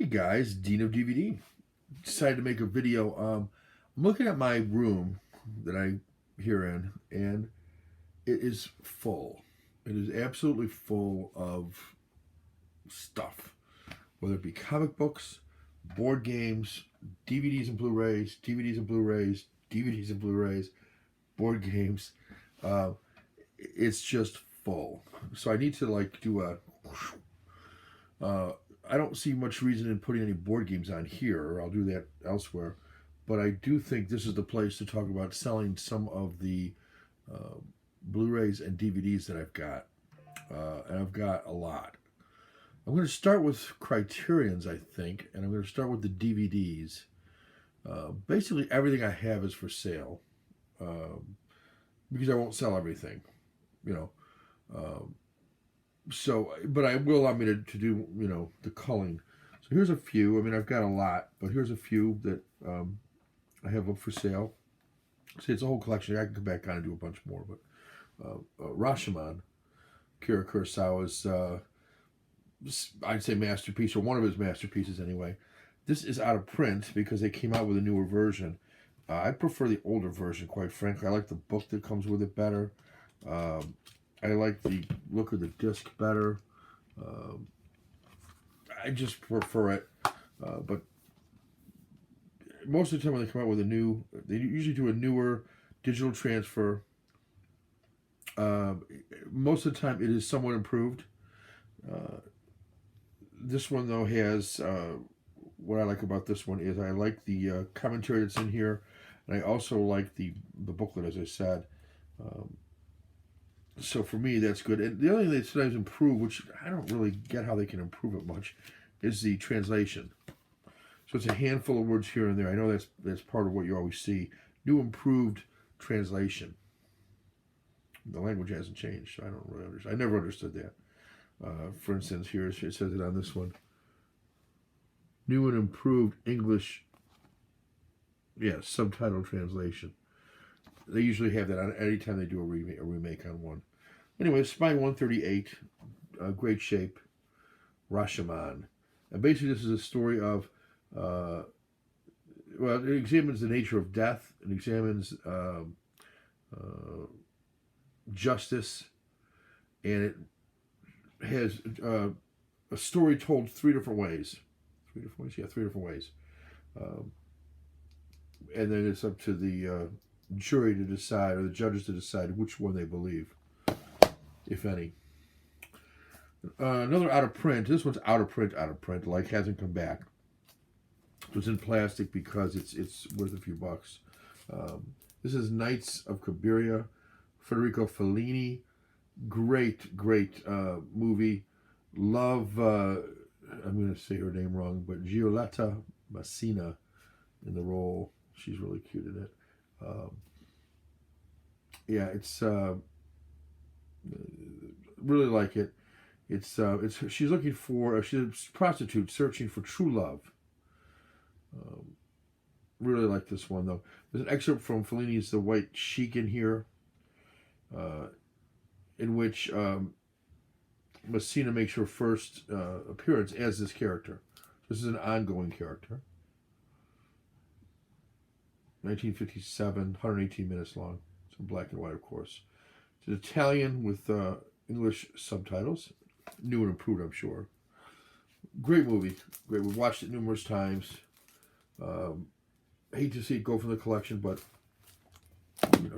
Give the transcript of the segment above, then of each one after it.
Hey guys, Dean of DVD. Decided to make a video. I'm looking at my room that I here in, and it is full. It is absolutely full of stuff, whether it be comic books, board games, DVDs and Blu-rays, DVDs and Blu-rays, DVDs and Blu-rays, board games. Uh, it's just full. So I need to do a Uh, I don't see much reason in putting any board games on here, or I'll do that elsewhere. But I do think this is the place to talk about selling some of the uh, Blu-rays and DVDs that I've got, and I've got a lot. I'm going to start with Criterion's, I think, and I'm going to start with the DVDs. Basically, everything I have is for sale because I won't sell everything, you know. Um, but I will allow me to do, the culling. So here's a few. I mean, I've got a lot, but here's a few that I have up for sale. See, it's a whole collection. I can come back on and do a bunch more, but Rashomon, Kira Kurosawa's, I'd say masterpiece, or one of his masterpieces anyway. This is out of print because they came out with a newer version. I prefer the older version, quite frankly. I like the book that comes with it better. I like the look of the disc better. I just prefer it. But most of the time when they come out with they usually do a newer digital transfer. Most of the time it is somewhat improved. This one, though, has, what I like about this one is I like the commentary that's in here. And I also like the booklet, as I said. So for me, that's good. And the only thing they sometimes improve, which I don't really get how they can improve it much, is the translation. So it's a handful of words here and there. I know that's part of what you always see. New improved translation. The language hasn't changed, so I don't really understand. I never understood that. For instance, here it says it on this one. New and improved English, subtitle translation. They usually have that on any time they do a remake on one. Anyway, Spy 138, great shape, Rashomon. And basically, this is a story of, it examines the nature of death. It examines justice. And it has a story told three different ways. Three different ways? Yeah, three different ways. And then it's up to the jury to decide, or the judges to decide which one they believe, if any. Another out of print. This one's out of print, like hasn't come back. So it's in plastic because it's worth a few bucks. This is Knights of Cabiria, Federico Fellini. Great movie. Love, I'm going to say her name wrong, but Giulietta Messina in the role. She's really cute in it. It's really like it. It's she's looking for she's a prostitute searching for true love. Really like this one though. There's an excerpt from Fellini's The White Sheik in here, in which Messina makes her first appearance as this character. This is an ongoing character. 1957, 118 minutes long. It's in black and white, of course. It's Italian with English subtitles. New and improved, I'm sure. Great movie. Great. We've watched it numerous times. Hate to see it go from the collection, but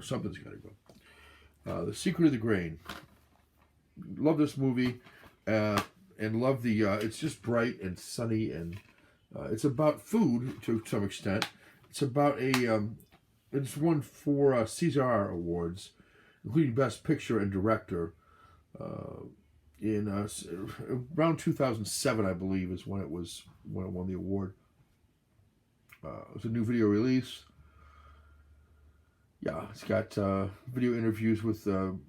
something's got to go. The Secret of the Grain. Love this movie, and love the. It's just bright and sunny, and it's about food to some extent. It's about it's won 4 César Awards, including Best Picture and Director. In around 2007, I believe, is when it won the award. It was a new video release. Yeah, it's got video interviews with some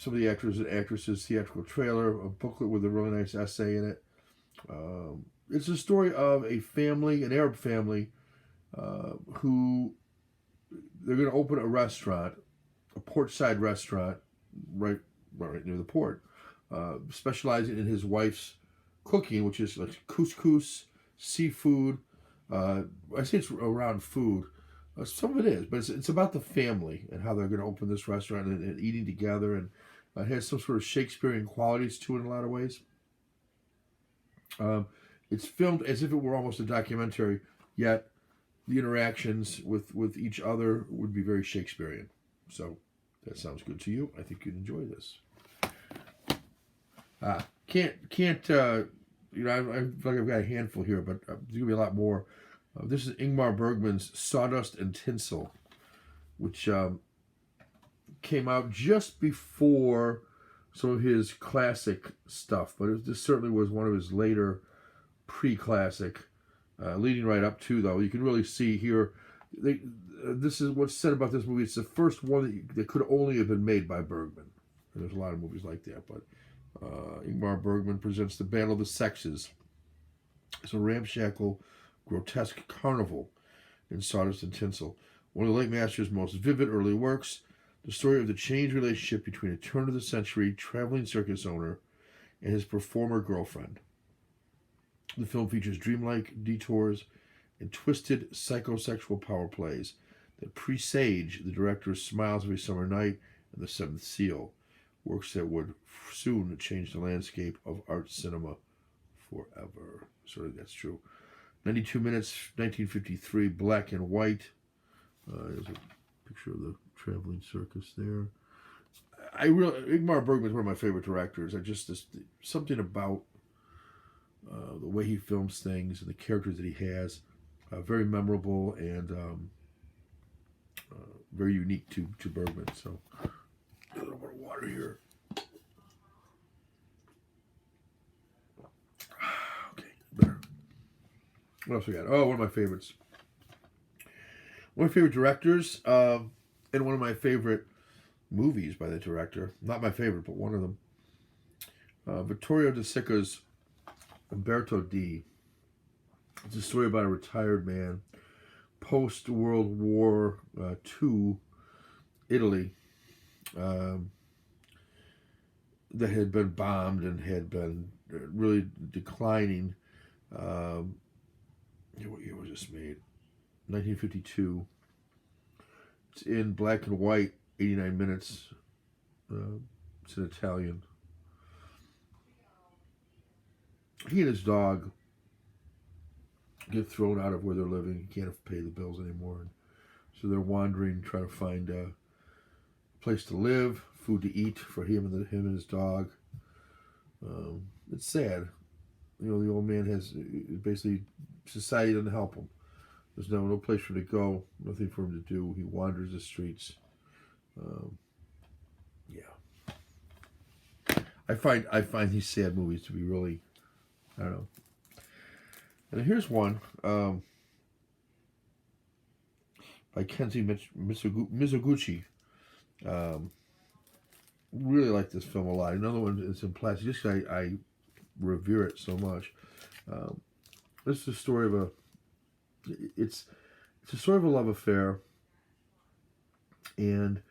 of the actors and actresses, theatrical trailer, a booklet with a really nice essay in it. It's a story of a family, an Arab family, who they're going to open a restaurant, a portside restaurant, right near the port, specializing in his wife's cooking, which is like couscous seafood. I say it's around food. Some of it is, but it's about the family and how they're going to open this restaurant and eating together, and it has some sort of Shakespearean qualities to it in a lot of ways. Um, it's filmed as if it were almost a documentary, yet the interactions with each other would be very Shakespearean. So that sounds good to you. I think you'd enjoy this. Can't you know, I feel like I've got a handful here, but there's gonna be a lot more. This is Ingmar Bergman's Sawdust and Tinsel, which came out just before some of his classic stuff, but this certainly was one of his later pre-classic, leading right up to, though. You can really see here, this is what's said about this movie. It's the first one that could only have been made by Bergman. And there's a lot of movies like that, but Ingmar Bergman presents The Battle of the Sexes. It's a ramshackle, grotesque carnival in Sawdust and Tinsel. One of the late master's most vivid early works, the story of the changed relationship between a turn-of-the-century traveling circus owner and his performer girlfriend. The film features dreamlike detours and twisted psychosexual power plays that presage the director's Smiles of a Summer Night and The Seventh Seal, works that would soon change the landscape of art cinema forever. Certainly that's true. 92 minutes, 1953, black and white. There's a picture of the traveling circus there. Ingmar Bergman is one of my favorite directors. Something about the way he films things and the characters that he has, very memorable and very unique to Bergman. So, a little bit of water here. Okay, better. What else we got? Oh, one of my favorites. One of my favorite directors, and one of my favorite movies by the director. Not my favorite, but one of them. Vittorio De Sica's Umberto D. It's a story about a retired man, post-World War II Italy, that had been bombed and had been really declining. What year was this made? 1952. It's in black and white, 89 minutes. It's in Italian. He and his dog get thrown out of where they're living. He can't pay the bills anymore. And so they're wandering, trying to find a place to live, food to eat for him and his dog. It's sad. You know, the old man has basically, society doesn't help him. There's no place for him to go, nothing for him to do. He wanders the streets. Yeah. I find these sad movies to be really, I don't know. And here's one by Kenji Mizoguchi. Really like this film a lot. Another one is in plastic. Just I revere it so much. This is a story of it's a story of a love affair, and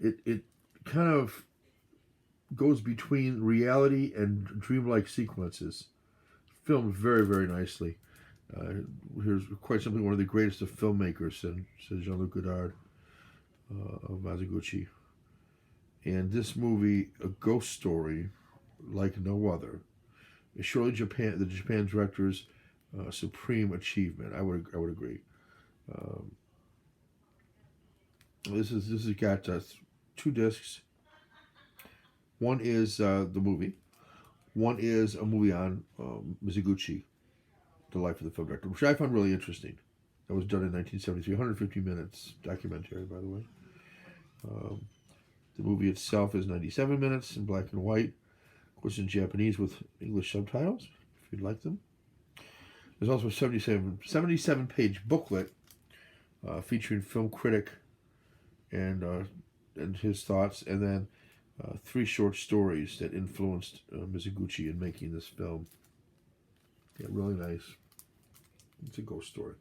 it kind of goes between reality and dreamlike sequences. Filmed very, very nicely. Here's quite simply one of the greatest of filmmakers, says Jean-Luc Godard of Mizoguchi. And this movie, a ghost story like no other, is surely the Japan director's supreme achievement. I would agree. This has got 2 discs. One is the movie. One is a movie on Mizoguchi, the life of the film director, which I found really interesting. That was done in 1973, 150 minutes documentary, by the way. The movie itself is 97 minutes in black and white, of course in Japanese with English subtitles, if you'd like them. There's also a 77-page booklet featuring film critic and his thoughts, and then 3 short stories that influenced Mizoguchi in making this film. Yeah, really nice. It's a ghost story.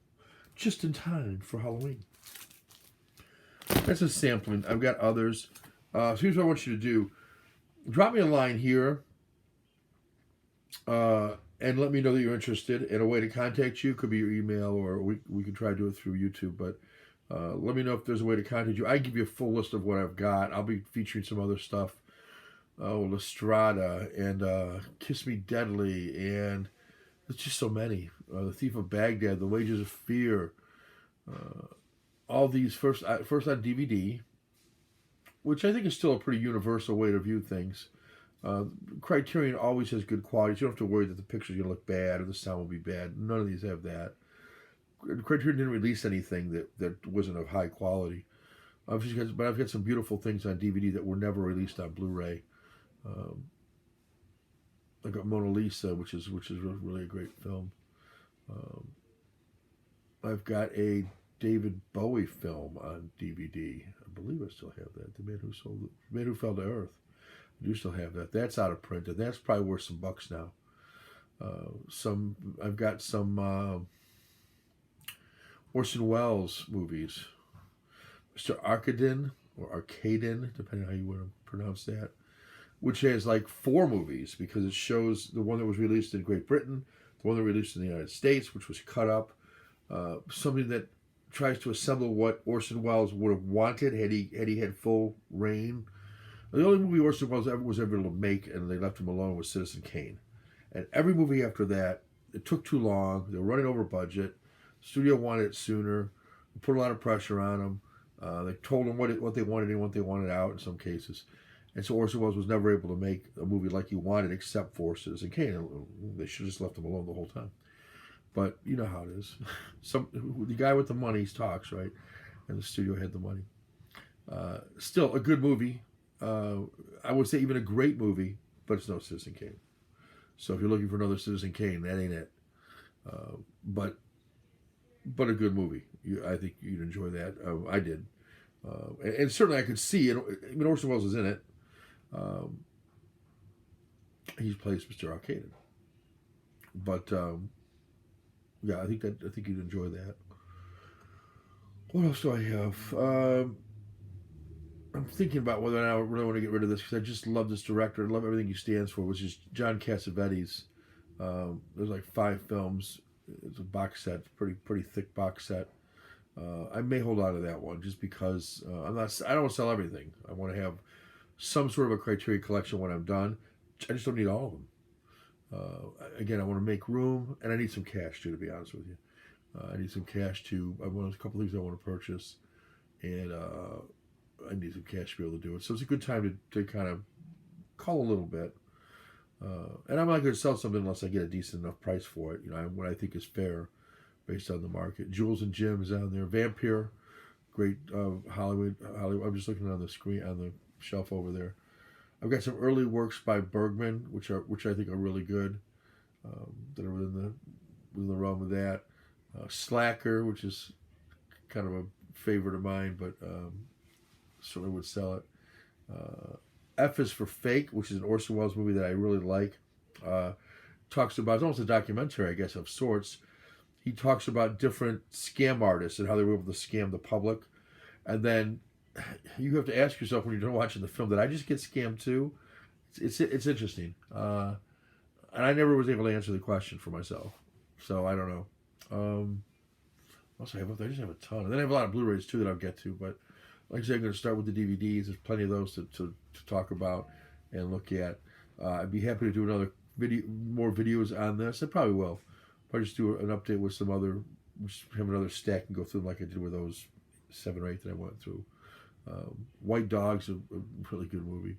Just in time for Halloween. That's a sampling. I've got others. So here's what I want you to do. Drop me a line here. and let me know that you're interested. And a way to contact you could be your email, or we can try to do it through YouTube. But let me know if there's a way to contact you. I give you a full list of what I've got. I'll be featuring some other stuff. La Strada and Kiss Me Deadly, and there's just so many. The Thief of Baghdad, The Wages of Fear, all these first on DVD, which I think is still a pretty universal way to view things. Criterion always has good quality. So you don't have to worry that the picture's going to look bad or the sound will be bad. None of these have that. Criterion didn't release anything that wasn't of high quality. But I've got some beautiful things on DVD that were never released on Blu-ray. I got Mona Lisa, which is really a great film. I've got a David Bowie film on DVD. I believe I still have that. The Man Who Fell to Earth. I do still have that. That's out of print, and that's probably worth some bucks now. I've got some Orson Welles movies. Mr. Arkadin, or Arkadin, depending on how you want to pronounce that, which has like 4 movies because it shows the one that was released in Great Britain, the one that was released in the United States, which was cut up, something that tries to assemble what Orson Welles would have wanted had he had full reign. The only movie Orson Welles was ever able to make, and they left him alone, was Citizen Kane. And every movie after that, it took too long. They were running over budget. The studio wanted it sooner. They put a lot of pressure on them. They told them what they wanted and what they wanted out in some cases. And so Orson Welles was never able to make a movie like he wanted except for Citizen Kane. They should have just left him alone the whole time. But you know how it is. The guy with the money talks, right? And the studio had the money. Still, a good movie. I would say even a great movie, but it's no Citizen Kane. So if you're looking for another Citizen Kane, that ain't it. But a good movie. I think you'd enjoy that. I did. And certainly I could see it. I mean, Orson Welles is in it. He plays Mr. Arkadin. But yeah, I think you'd enjoy that. What else do I have? I'm thinking about whether or not I really want to get rid of this because I just love this director. I love everything he stands for, which is John Cassavetes. There's like 5 films. It's a box set, pretty thick box set. I may hold on to that one just because I don't want to sell everything. I want to have some sort of a Criterion collection when I'm done. I just don't need all of them. Again, I want to make room, and I need some cash too, to be honest with you. I need some cash too. I want a couple things I want to purchase, and I need some cash to be able to do it. So it's a good time to kind of call a little bit. And I'm not going to sell something unless I get a decent enough price for it. You know, what I think is fair based on the market. Jules and Jim is on there. Vampire, great Hollywood. I'm just looking on the screen, on the shelf over there. I've got some early works by Bergman, which I think are really good, that are within the realm of that. Slacker, which is kind of a favorite of mine, but certainly would sell it. F is for Fake, which is an Orson Welles movie that I really like. Talks about, it's almost a documentary, I guess, of sorts. He talks about different scam artists and how they were able to scam the public. And then you have to ask yourself when you're done watching the film, did I just get scammed too? It's interesting. And I never was able to answer the question for myself. So I don't know. What else I have up there? I just have a ton. And then I have a lot of Blu-rays too that I'll get to. But like I said, I'm going to start with the DVDs. There's plenty of those to talk about and look at. I'd be happy to do more videos on this. I probably will. Probably just do an update with some other, just have another stack and go through them like I did with those 7 or 8 that I went through. White Dog's a really good movie.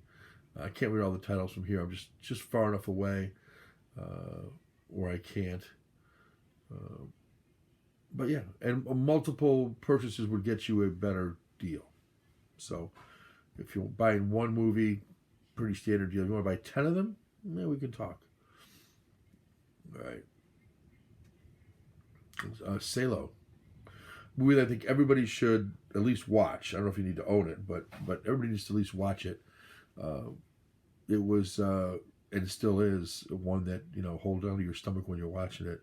I can't read all the titles from here. I'm just far enough away where I can't. But yeah, and multiple purchases would get you a better deal. So if you're buying one movie, pretty standard deal. If you want to buy 10 of them, yeah, we can talk. All right. Salo. Movie that I think everybody should at least watch. I don't know if you need to own it, but everybody needs to at least watch it. It was, and still is, one that, hold on to your stomach when you're watching it.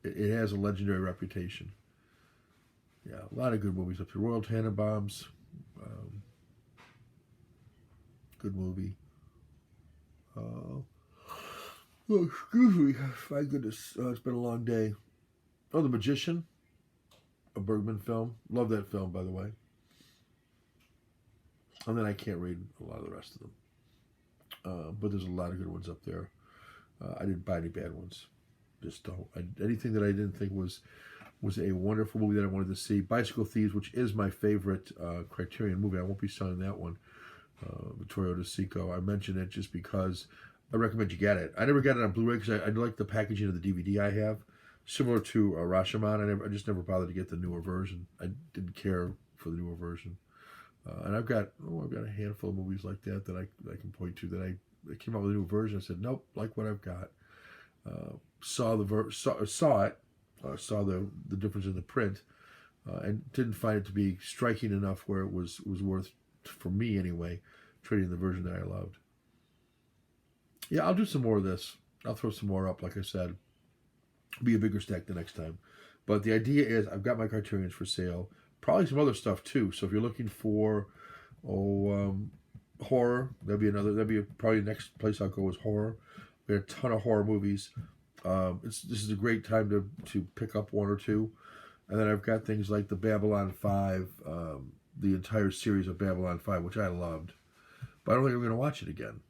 It has a legendary reputation. Yeah, a lot of good movies up here. Royal Tenenbaums, good movie. Oh, excuse me. My goodness. It's been a long day. Oh, The Magician, a Bergman film. Love that film, by the way. And then I can't read a lot of the rest of them. But there's a lot of good ones up there. I didn't buy any bad ones. Just don't. Anything that I didn't think was a wonderful movie that I wanted to see. Bicycle Thieves, which is my favorite Criterion movie. I won't be selling that one. Vittorio De Sico. I mentioned it just because I recommend you get it. I never got it on Blu-ray because I like the packaging of the DVD I have. Similar to Rashomon, I just never bothered to get the newer version. I didn't care for the newer version. And I've got a handful of movies like that I can point to that I came out with a new version. I said, nope, like what I've got. Saw it, saw the difference in the print, and didn't find it to be striking enough where it was worth, for me anyway, trading the version that I loved. Yeah, I'll do some more of this. I'll throw some more up, like I said. Be a bigger stack the next time. But the idea is I've got my Criterions for sale. Probably some other stuff too. So if you're looking for horror, that'd be probably the next place I'll go is horror. We have a ton of horror movies. This is a great time to pick up one or two. And then I've got things like the Babylon 5, the entire series of Babylon 5, which I loved. But I don't think I'm going to watch it again.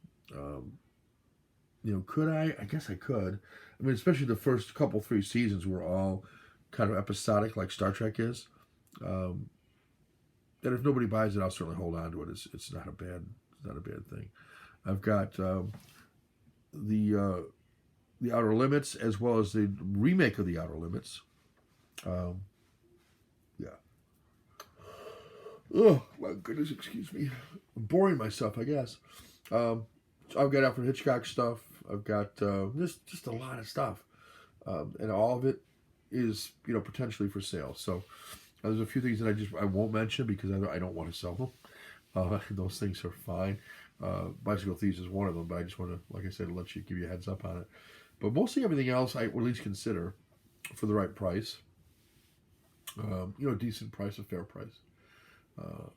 Could I? I guess I could. I mean, especially the first couple, 3 seasons were all kind of episodic, like Star Trek is. And if nobody buys it, I'll certainly hold on to it. It's not a bad thing. I've got the Outer Limits as well as the remake of the Outer Limits. Yeah. Oh my goodness, excuse me. I'm boring myself, I guess. I've got Alfred Hitchcock stuff. I've got just a lot of stuff, and all of it is potentially for sale. So there's a few things that I won't mention because I don't want to sell them. Those things are fine. Bicycle Thieves is one of them, but I just want to, like I said, give you a heads up on it. But mostly everything else I would at least consider for the right price. A decent price, a fair price.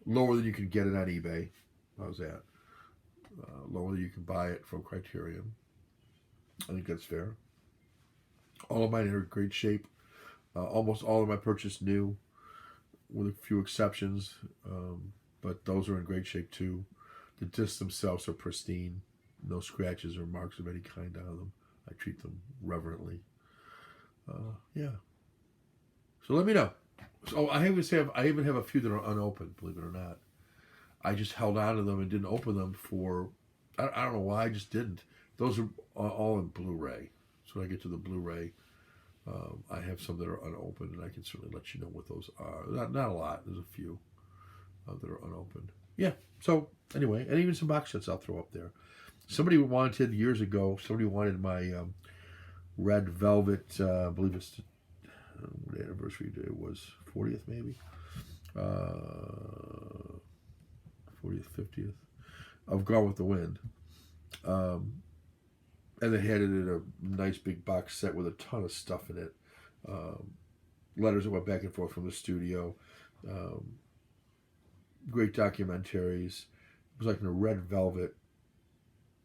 Lower than you can get it on eBay. How's that? Lower than you can buy it from Criterion. I think that's fair. All of mine are in great shape. Almost all of my purchased new, with a few exceptions. But those are in great shape too. The discs themselves are pristine. No scratches or marks of any kind on them. I treat them reverently. Yeah. So let me know. So I even have a few that are unopened, believe it or not. I just held on to them and didn't open them for, I don't know why, I just didn't. Those are all in Blu-ray. So when I get to the Blu-ray, I have some that are unopened, and I can certainly let you know what those are. Not a lot. There's a few that are unopened. Yeah. So anyway, and even some box sets I'll throw up there. Somebody wanted years ago. Somebody wanted my Red Velvet. I believe it's the anniversary day was 40th maybe. 40th, 50th of Gone with the Wind. And they had it in a nice big box set with a ton of stuff in it. Letters that went back and forth from the studio. Great documentaries. It was like in a red velvet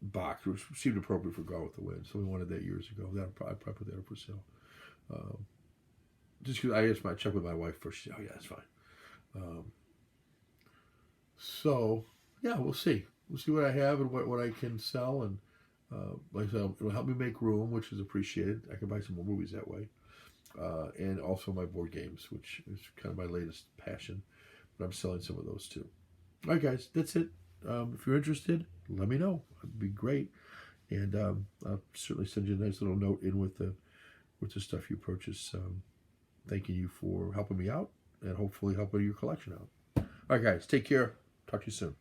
box, which seemed appropriate for Gone with the Wind. So we wanted that years ago. I probably put that up for sale. Just because I checked with my wife first. Oh, yeah, that's fine. So, yeah, we'll see. We'll see what I have and what I can sell. And like I said, it'll help me make room, which is appreciated. I can buy some more movies that way. And also my board games, which is kind of my latest passion. But I'm selling some of those too. All right, guys, that's it. If you're interested, let me know. It'd be great. And I'll certainly send you a nice little note in with the stuff you purchase. Thanking you for helping me out and hopefully helping your collection out. All right, guys, take care. Talk to you soon.